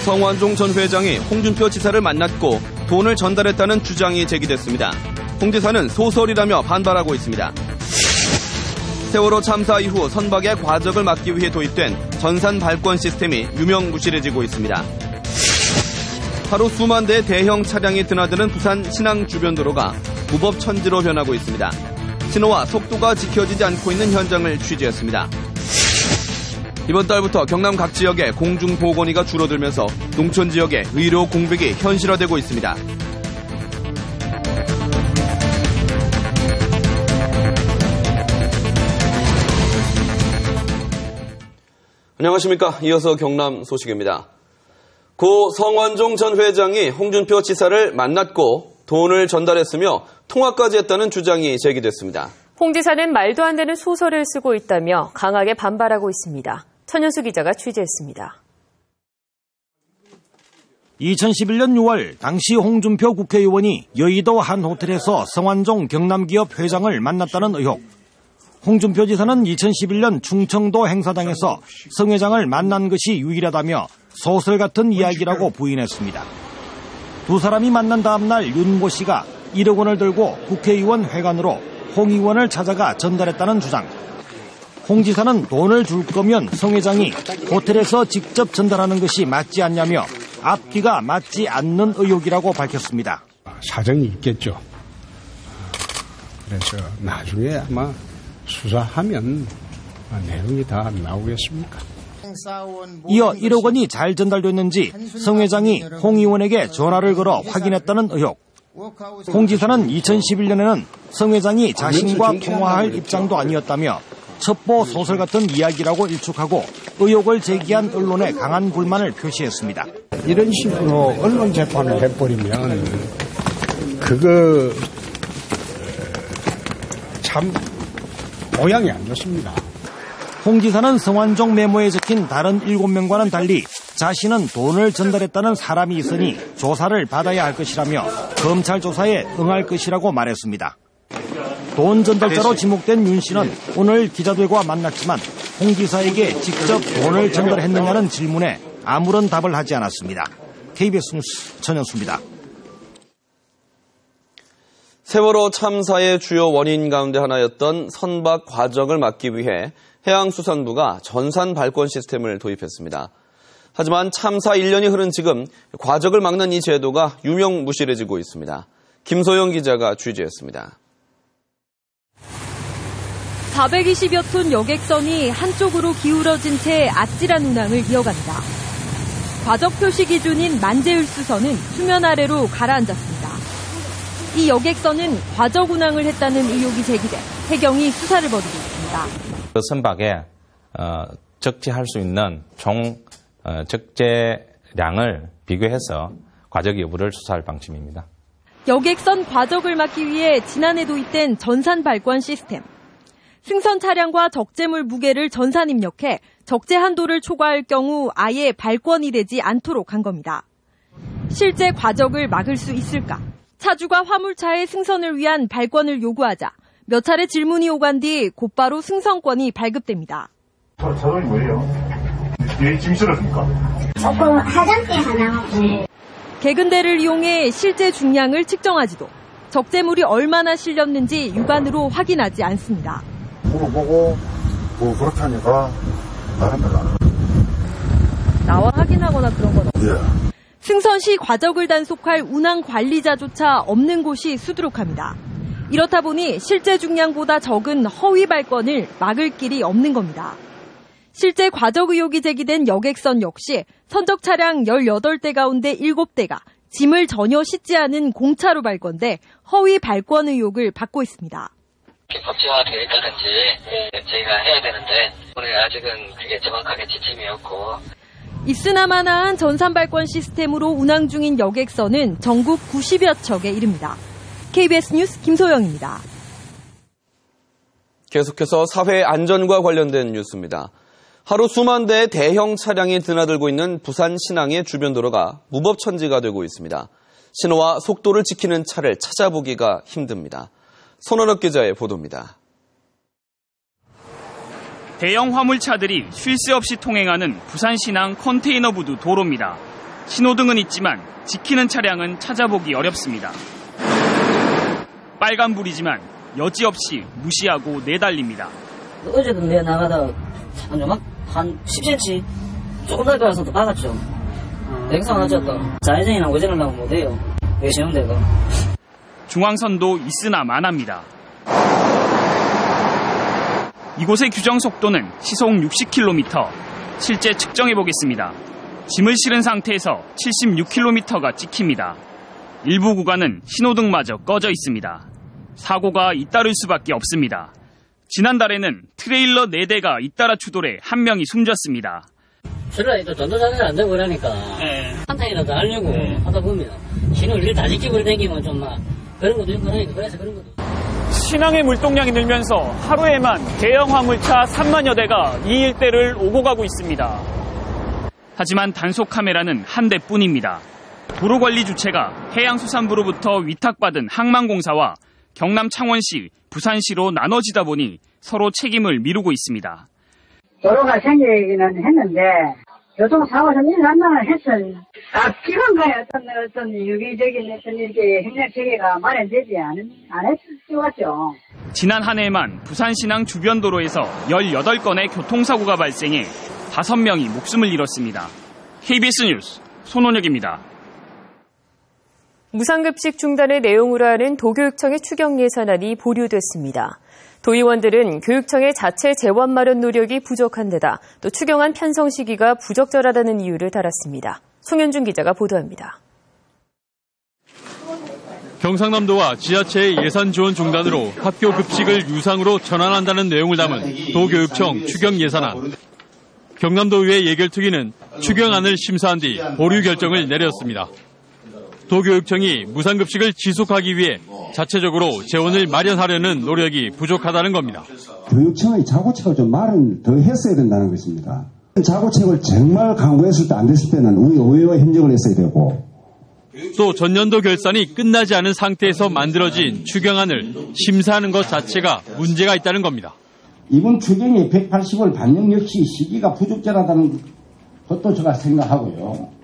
성완종 전 회장이 홍준표 지사를 만났고 돈을 전달했다는 주장이 제기됐습니다. 홍 지사는 소설이라며 반발하고 있습니다. 세월호 참사 이후 선박의 과적을 막기 위해 도입된 전산 발권 시스템이 유명무실해지고 있습니다. 하루 수만 대의 대형 차량이 드나드는 부산 신항 주변 도로가 무법천지로 변하고 있습니다. 신호와 속도가 지켜지지 않고 있는 현장을 취재했습니다. 이번 달부터 경남 각 지역에 공중보건의가 줄어들면서 농촌 지역의 의료 공백이 현실화되고 있습니다. 안녕하십니까. 이어서 경남 소식입니다. 고 성완종 전 회장이 홍준표 지사를 만났고 돈을 전달했으며 통화까지 했다는 주장이 제기됐습니다. 홍 지사는 말도 안 되는 소설을 쓰고 있다며 강하게 반발하고 있습니다. 천연수 기자가 취재했습니다. 2011년 6월 당시 홍준표 국회의원이 여의도 한 호텔에서 성완종 경남기업 회장을 만났다는 의혹. 홍준표 지사는 2011년 충청도 행사장에서 성 회장을 만난 것이 유일하다며 소설 같은 이야기라고 부인했습니다. 두 사람이 만난 다음 날 윤모 씨가 1억 원을 들고 국회의원 회관으로 홍 의원을 찾아가 전달했다는 주장. 홍 지사는 돈을 줄 거면 성 회장이 호텔에서 직접 전달하는 것이 맞지 않냐며 앞뒤가 맞지 않는 의혹이라고 밝혔습니다. 사정이 있겠죠. 그래서 나중에 아마 수사하면 내용이 다 나오겠습니까? 이어 1억 원이 잘 전달됐는지 성 회장이 홍 의원에게 전화를 걸어 확인했다는 의혹. 홍 지사는 2011년에는 성 회장이 자신과 통화할 입장도 아니었다며 첩보 소설 같은 이야기라고 일축하고 의혹을 제기한 언론에 강한 불만을 표시했습니다. 이런 식으로 언론 재판을 해버리면 그거 참 모양이 안 좋습니다. 홍 지사는 성완종 메모에 적힌 다른 7명과는 달리 자신은 돈을 전달했다는 사람이 있으니 조사를 받아야 할 것이라며 검찰 조사에 응할 것이라고 말했습니다. 돈 전달자로 지목된 윤 씨는 오늘 기자들과 만났지만 홍 지사에게 직접 돈을 전달했느냐는 질문에 아무런 답을 하지 않았습니다. KBS 뉴스 전현수입니다. 세월호 참사의 주요 원인 가운데 하나였던 선박 과적을 막기 위해 해양수산부가 전산 발권 시스템을 도입했습니다. 하지만 참사 1년이 흐른 지금 과적을 막는 이 제도가 유명무실해지고 있습니다. 김소영 기자가 취재했습니다. 420여 톤 여객선이 한쪽으로 기울어진 채 아찔한 운항을 이어간다. 과적 표시 기준인 만재율수선은 수면 아래로 가라앉았습니다. 이 여객선은 과적 운항을 했다는 의혹이 제기돼 해경이 수사를 벌이고 있습니다. 그 선박에 적재할 수 있는 총 적재량을 비교해서 과적 여부를 수사할 방침입니다. 여객선 과적을 막기 위해 지난해 도입된 전산 발권 시스템. 승선 차량과 적재물 무게를 전산 입력해 적재 한도를 초과할 경우 아예 발권이 되지 않도록 한 겁니다. 실제 과적을 막을 수 있을까? 차주가 화물차의 승선을 위한 발권을 요구하자 몇 차례 질문이 오간 뒤 곧바로 승선권이 발급됩니다. 저건이 뭐예요? 왜 짐 실어줍니까? 조금 화장대 하나. 개근대를 이용해 실제 중량을 측정하지도 적재물이 얼마나 실렸는지 육안으로 확인하지 않습니다. 물어보고 그렇다니까 나갑니다. 나와 확인하거나 그런 건 없어요. 예. 승선 시 과적을 단속할 운항 관리자조차 없는 곳이 수두룩합니다. 이렇다 보니 실제 중량보다 적은 허위 발권을 막을 길이 없는 겁니다. 실제 과적 의혹이 제기된 여객선 역시 선적 차량 18대 가운데 7대가 짐을 전혀 싣지 않은 공차로 발권돼 허위 발권 의혹을 받고 있습니다. 법제화되어 있다든지 저희가 해야 되는데 오늘 아직은 그게 정확하게 지침이 없고. 있으나마나한 전산 발권 시스템으로 운항 중인 여객선은 전국 90여 척에 이릅니다. KBS 뉴스 김소영입니다. 계속해서 사회 안전과 관련된 뉴스입니다. 하루 수만 대의 대형 차량이 드나들고 있는 부산 신항의 주변 도로가 무법천지가 되고 있습니다. 신호와 속도를 지키는 차를 찾아보기가 힘듭니다. 손원혁 기자의 보도입니다. 대형 화물차들이 쉴 새 없이 통행하는 부산 신항 컨테이너부두 도로입니다. 신호등은 있지만 지키는 차량은 찾아보기 어렵습니다. 빨간불이지만 여지없이 무시하고 내달립니다. 어제도 내가 나가다가 한 10cm 조금 더 가서 또 박았죠. 냉상 하셨다. 좌회전이나 우회전을 하면 못해요. 왜 시험대가. 중앙선도 있으나 마나입니다. 이곳의 규정 속도는 시속 60km. 실제 측정해 보겠습니다. 짐을 실은 상태에서 76km가 찍힙니다. 일부 구간은 신호등마저 꺼져 있습니다. 사고가 잇따를 수밖에 없습니다. 지난달에는 트레일러 4대가 잇따라 추돌해 한 명이 숨졌습니다. 출발이 전도자들이 안 되고 그러니까 한탕이라도 하려고 하다 보면 신호를 다 지키고 다니면 좀 막 그런 것도 있고 그러니까 그래서 그런 것도. 신항의 물동량이 늘면서 하루에만 대형 화물차 3만여 대가 이 일대를 오고 가고 있습니다. 하지만 단속 카메라는 한 대뿐입니다. 도로관리 주체가 해양수산부로부터 위탁받은 항만공사와 경남 창원시, 부산시로 나눠지다 보니 서로 책임을 미루고 있습니다. 도로가 생기기는 했는데 교통사고 좀 일어난다는 했은 기관과의 어떤 유기적인 어떤 이렇게 행정 체계가 마련되지 않았을 것 같죠. 지난 한 해에만 부산 신항 주변 도로에서 18건의 교통사고가 발생해 5명이 목숨을 잃었습니다. KBS 뉴스 손원혁입니다. 무상급식 중단의 내용으로 하는 도교육청의 추경 예산안이 보류됐습니다. 도의원들은 교육청의 자체 재원 마련 노력이 부족한 데다 또 추경안 편성 시기가 부적절하다는 이유를 달았습니다. 송현준 기자가 보도합니다. 경상남도와 지자체의 예산 지원 중단으로 학교 급식을 유상으로 전환한다는 내용을 담은 도교육청 추경 예산안. 경남도의회 예결특위는 추경안을 심사한 뒤 보류 결정을 내렸습니다. 도교육청이 무상급식을 지속하기 위해 자체적으로 재원을 마련하려는 노력이 부족하다는 겁니다. 교육청의 자구책을 좀 마련 더 했어야 된다는 것입니다. 자구책을 정말 강구했을 때 안 됐을 때는 우리 의회와 협력을 했어야 되고 또 전년도 결산이 끝나지 않은 상태에서 만들어진 추경안을 심사하는 것 자체가 문제가 있다는 겁니다. 이번 추경의 180월 반영 역시 시기가 부적절하다는 것도 제가 생각하고요.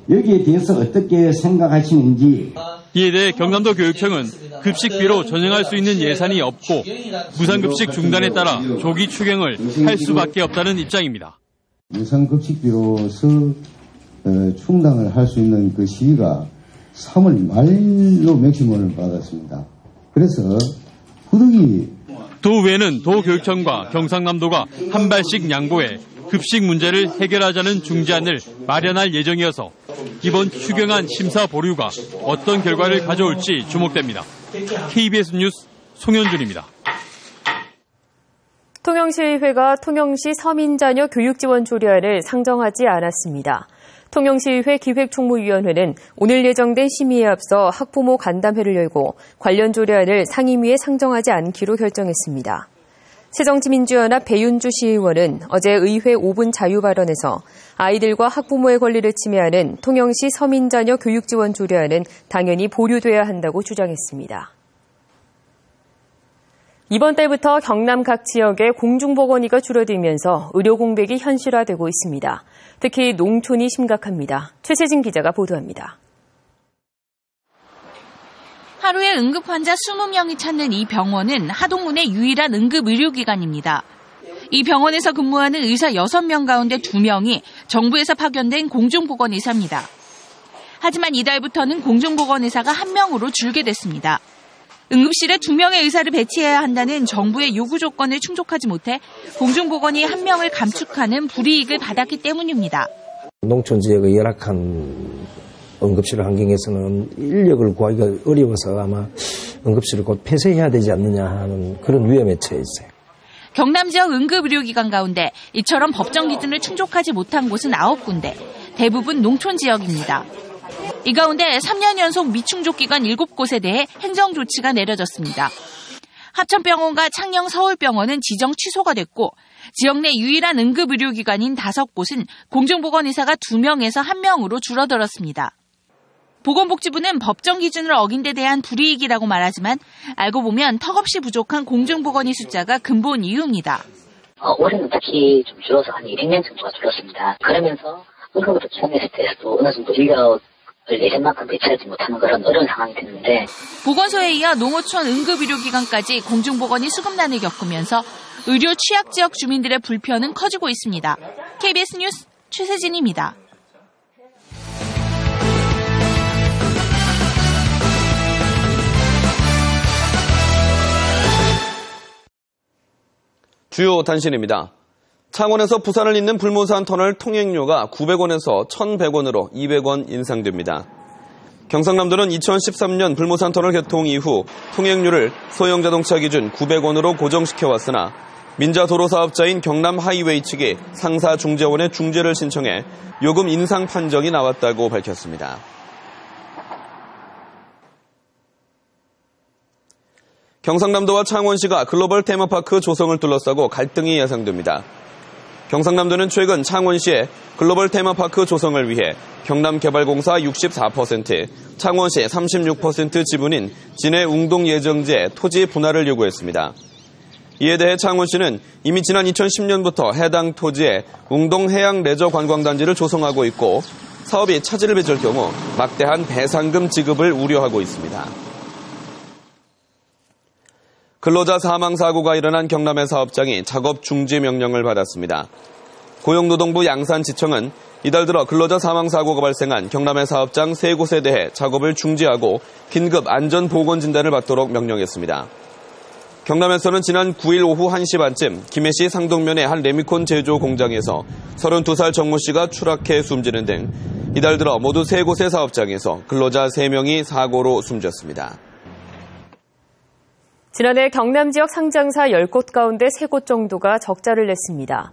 여기에 대해서 어떻게 생각하시는지. 이에 대해 경남도 교육청은 급식비로 전용할 수 있는 예산이 없고 무상급식 중단에 따라 조기 추경을 할 수밖에 없다는 입장입니다. 무상급식비로서 충당을 할 수 있는 그 시기가 3월 말로 맥시멈을 받았습니다. 그래서 부득이 도의회는 도교육청과 경상남도가 한 발씩 양보해 급식 문제를 해결하자는 중재안을 마련할 예정이어서 이번 추경안 심사 보류가 어떤 결과를 가져올지 주목됩니다. KBS 뉴스 송현준입니다. 통영시의회가 통영시 서민자녀 교육지원 조례안을 상정하지 않았습니다. 통영시의회 기획총무위원회는 오늘 예정된 심의에 앞서 학부모 간담회를 열고 관련 조례안을 상임위에 상정하지 않기로 결정했습니다. 새정치민주연합 배윤주 시의원은 어제 의회 5분 자유 발언에서 아이들과 학부모의 권리를 침해하는 통영시 서민자녀 교육지원 조례안은 당연히 보류돼야 한다고 주장했습니다. 이번 달부터 경남 각 지역의 공중보건의가 줄어들면서 의료 공백이 현실화되고 있습니다. 특히 농촌이 심각합니다. 최세진 기자가 보도합니다. 하루에 응급 환자 20명이 찾는 이 병원은 하동군의 유일한 응급 의료기관입니다. 이 병원에서 근무하는 의사 6명 가운데 2명이 정부에서 파견된 공중보건의사입니다. 하지만 이달부터는 공중보건의사가 1명으로 줄게 됐습니다. 응급실에 2명의 의사를 배치해야 한다는 정부의 요구 조건을 충족하지 못해 공중보건의 1명을 감축하는 불이익을 받았기 때문입니다. 농촌 지역의 열악한 응급실 환경에서는 인력을 구하기가 어려워서 아마 응급실을 곧 폐쇄해야 되지 않느냐 하는 그런 위험에 처해 있어요. 경남 지역 응급의료기관 가운데 이처럼 법정 기준을 충족하지 못한 곳은 9군데, 대부분 농촌 지역입니다. 이 가운데 3년 연속 미충족 기관 7곳에 대해 행정조치가 내려졌습니다. 합천병원과 창녕 서울병원은 지정 취소가 됐고 지역 내 유일한 응급의료기관인 5곳은 공중보건의사가 2명에서 1명으로 줄어들었습니다. 보건복지부는 법정 기준을 어긴 데 대한 불이익이라고 말하지만 알고 보면 턱없이 부족한 공중보건의 숫자가 근본 이유입니다. 올해는 특히 좀 줄어서 한 200명 정도가 줄었습니다. 그러면서 그것부터 처음에 때도 어느 정도 인력을 예전만큼 배치하지 못하는 그런 어려운 상황이 됐는데 보건소에 이어 농어촌 응급의료기관까지 공중보건이 수급난을 겪으면서 의료 취약지역 주민들의 불편은 커지고 있습니다. KBS 뉴스 최세진입니다. 주요 단신입니다. 창원에서 부산을 잇는 불모산 터널 통행료가 900원에서 1,100원으로 200원 인상됩니다. 경상남도는 2013년 불모산 터널 개통 이후 통행료를 소형자동차 기준 900원으로 고정시켜왔으나 민자도로사업자인 경남하이웨이 측이 상사중재원에 중재를 신청해 요금 인상 판정이 나왔다고 밝혔습니다. 경상남도와 창원시가 글로벌 테마파크 조성을 둘러싸고 갈등이 예상됩니다. 경상남도는 최근 창원시의 글로벌 테마파크 조성을 위해 경남개발공사 64%, 창원시 36% 지분인 진해 웅동 예정지에 토지 분할을 요구했습니다. 이에 대해 창원시는 이미 지난 2010년부터 해당 토지에 웅동 해양 레저 관광단지를 조성하고 있고 사업이 차질을 빚을 경우 막대한 배상금 지급을 우려하고 있습니다. 근로자 사망 사고가 일어난 경남의 사업장이 작업 중지 명령을 받았습니다. 고용노동부 양산지청은 이달 들어 근로자 사망 사고가 발생한 경남의 사업장 3곳에 대해 작업을 중지하고 긴급 안전보건 진단을 받도록 명령했습니다. 경남에서는 지난 9일 오후 1시 반쯤 김해시 상동면의 한 레미콘 제조 공장에서 32살 정모 씨가 추락해 숨지는 등 이달 들어 모두 3곳의 사업장에서 근로자 3명이 사고로 숨졌습니다. 지난해 경남 지역 상장사 10곳 가운데 3곳 정도가 적자를 냈습니다.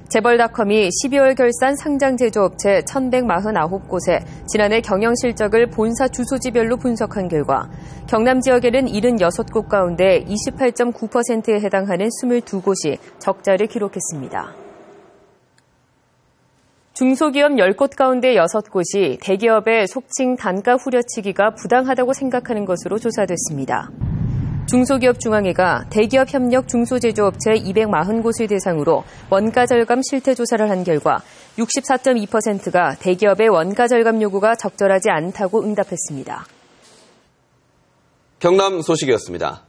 재벌닷컴이 12월 결산 상장 제조업체 1,149곳에 지난해 경영 실적을 본사 주소지별로 분석한 결과 경남 지역에는 76곳 가운데 28.9%에 해당하는 22곳이 적자를 기록했습니다. 중소기업 10곳 가운데 6곳이 대기업의 속칭 단가 후려치기가 부당하다고 생각하는 것으로 조사됐습니다. 중소기업중앙회가 대기업 협력 중소제조업체 240곳을 대상으로 원가 절감 실태 조사를 한 결과 64.2%가 대기업의 원가 절감 요구가 적절하지 않다고 응답했습니다. 경남 소식이었습니다.